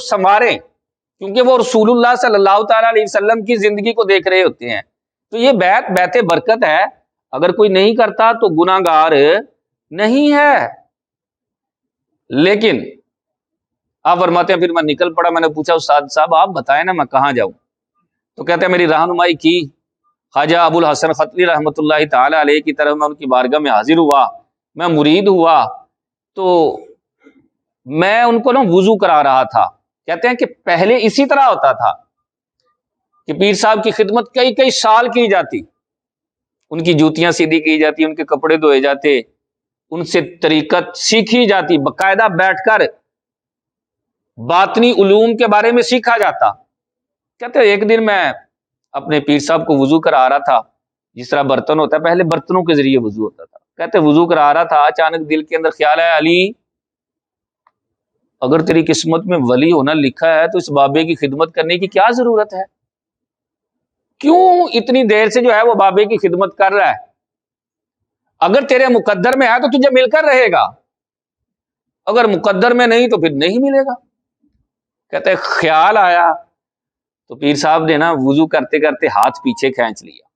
سنواریں، کیونکہ وہ رسول اللہ صلی اللہ تعالی علیہ وسلم کی زندگی کو دیکھ رہے ہوتے ہیں۔ تو یہ بیت برکت ہے، اگر کوئی نہیں کرتا تو گناہ گار نہیں ہے۔ لیکن آپ فرماتے ہیں پھر میں نکل پڑا، میں نے پوچھا استاد صاحب آپ بتائیں نا میں کہاں جاؤں؟ تو کہتے ہیں میری رہنمائی کی خواجہ ابو الحسن ختلی رحمۃ اللہ تعالی علیہ کی طرف میں ان کی بارگاہ میں حاضر ہوا، میں مرید ہوا، تو میں ان کو نا وضو کرا رہا تھا۔ کہتے ہیں کہ پہلے اسی طرح ہوتا تھا کہ پیر صاحب کی خدمت کئی کئی سال کی جاتی، ان کی جوتیاں سیدھی کی جاتی، ان کے کپڑے دھوئے جاتے، ان سے طریقت سیکھی جاتی، باقاعدہ بیٹھ کر باطنی علوم کے بارے میں سیکھا جاتا۔ کہتے ہیں ایک دن میں اپنے پیر صاحب کو وضو کرا رہا تھا، جس طرح برتن ہوتا ہے پہلے برتنوں کے ذریعے وضو ہوتا تھا، کہتے ہیں وضو کرا رہا تھا، اچانک دل کے اندر خیال ہے علی اگر تیری قسمت میں ولی ہونا لکھا ہے تو اس بابے کی خدمت کرنے کی کیا ضرورت ہے؟ کیوں اتنی دیر سے جو ہے وہ بابے کی خدمت کر رہا ہے؟ اگر تیرے مقدر میں ہے تو تجھے مل کر رہے گا، اگر مقدر میں نہیں تو پھر نہیں ملے گا۔ کہتے ہیں خیال آیا تو پیر صاحب نے نا وضو کرتے کرتے ہاتھ پیچھے کھینچ لیا۔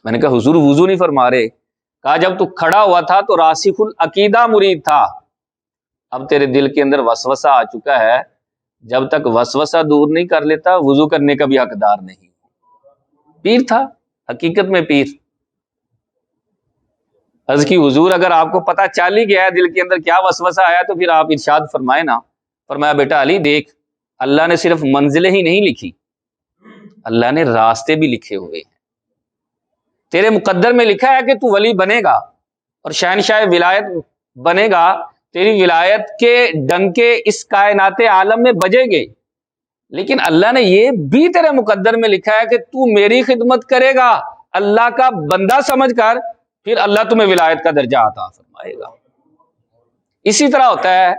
میں نے کہا حضور وضو نہیں فرما رہے؟ کہا جب تو کھڑا ہوا تھا تو راسخ العقیدہ مرید تھا، اب تیرے دل کے اندر وسوسہ آ چکا ہے، جب تک وسوسہ دور نہیں کر لیتا وضو کرنے کا بھی حقدار نہیں۔ پیر تھا، حقیقت میں پیر۔ عرض کی حضور اگر آپ کو پتہ چل ہی گیا ہے دل کے اندر کیا وسوسہ آیا تو پھر آپ ارشاد فرمائے نا۔ فرمایا بیٹا علی دیکھ، اللہ نے صرف منزلیں ہی نہیں لکھی، اللہ نے راستے بھی لکھے ہوئے ہیں۔ تیرے مقدر میں لکھا ہے کہ تو ولی بنے گا اور شہنشاہ ولایت بنے گا، تیری ولایت کے ڈنکے اس کائنات عالم میں بجیں گے، لیکن اللہ نے یہ بھی تیرے مقدر میں لکھا ہے کہ تو میری خدمت کرے گا اللہ کا بندہ سمجھ کر، پھر اللہ تمہیں ولایت کا درجہ عطا فرمائے گا۔ اسی طرح ہوتا ہے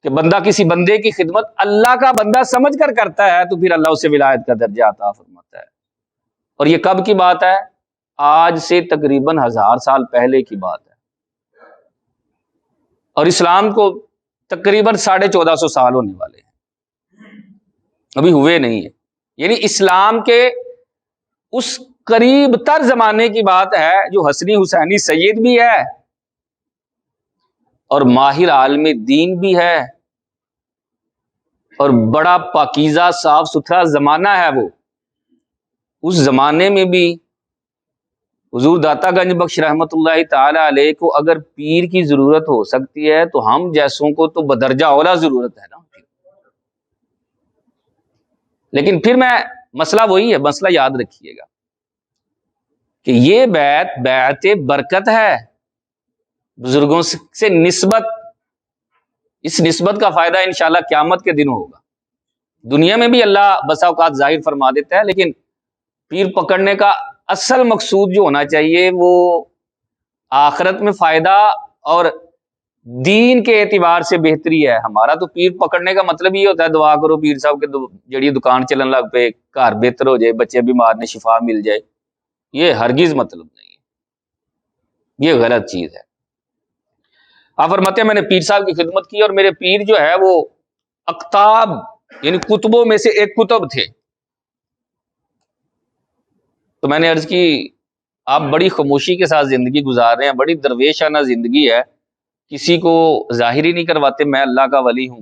کہ بندہ کسی بندے کی خدمت اللہ کا بندہ سمجھ کر کرتا ہے تو پھر اللہ اسے ولایت کا درجہ عطا فرماتا ہے۔ اور یہ کب کی بات ہے؟ آج سے تقریباً 1000 سال پہلے کی بات ہے، اور اسلام کو تقریباً 1450 سال ہونے والے ہیں، ابھی ہوئے نہیں ہے۔ یعنی اسلام کے اس قریب تر زمانے کی بات ہے جو حسنی حسینی سید بھی ہے اور ماہر عالم دین بھی ہے، اور بڑا پاکیزہ صاف ستھرا زمانہ ہے وہ۔ اس زمانے میں بھی حضور داتا گنج بخش رحمت اللہ تعالی علیہ کو اگر پیر کی ضرورت ہو سکتی ہے تو ہم جیسوں کو تو بدرجہ اولا ضرورت ہے نا۔ لیکن پھر میں مسئلہ وہی ہے، مسئلہ یاد رکھیے گا کہ یہ بیعت برکت ہے، بزرگوں سے نسبت، اس نسبت کا فائدہ انشاءاللہ قیامت کے دن ہوگا۔ دنیا میں بھی اللہ بسا اوقات ظاہر فرما دیتا ہے، لیکن پیر پکڑنے کا اصل مقصود جو ہونا چاہیے وہ آخرت میں فائدہ اور دین کے اعتبار سے بہتری ہے۔ ہمارا تو پیر پکڑنے کا مطلب یہ ہوتا ہے دعا کرو پیر صاحب کے جڑی دکان چلن لگ پہ، گھر بہتر ہو جائے، بچے بیمار نے شفا مل جائے، یہ ہرگز مطلب نہیں ہے، یہ غلط چیز ہے۔ آپ فرماتے ہیں میں نے پیر صاحب کی خدمت کی، اور میرے پیر جو ہے وہ اقطاب یعنی کتبوں میں سے ایک کتب تھے۔ تو میں نے عرض کی آپ بڑی خاموشی کے ساتھ زندگی گزار رہے ہیں، بڑی درویشانہ زندگی ہے، کسی کو ظاہر ہی نہیں کرواتے میں اللہ کا ولی ہوں۔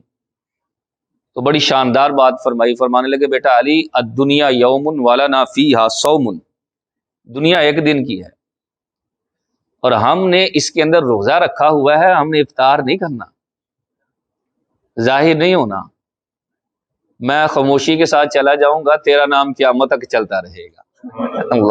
تو بڑی شاندار بات فرمائی، فرمانے لگے بیٹا علی الدنیا یوم ولنا فیہا صوم، دنیا ایک دن کی ہے اور ہم نے اس کے اندر روزہ رکھا ہوا ہے، ہم نے افطار نہیں کرنا، ظاہر نہیں ہونا۔ میں خاموشی کے ساتھ چلا جاؤں گا، تیرا نام قیامت تک چلتا رہے گا۔ اللہ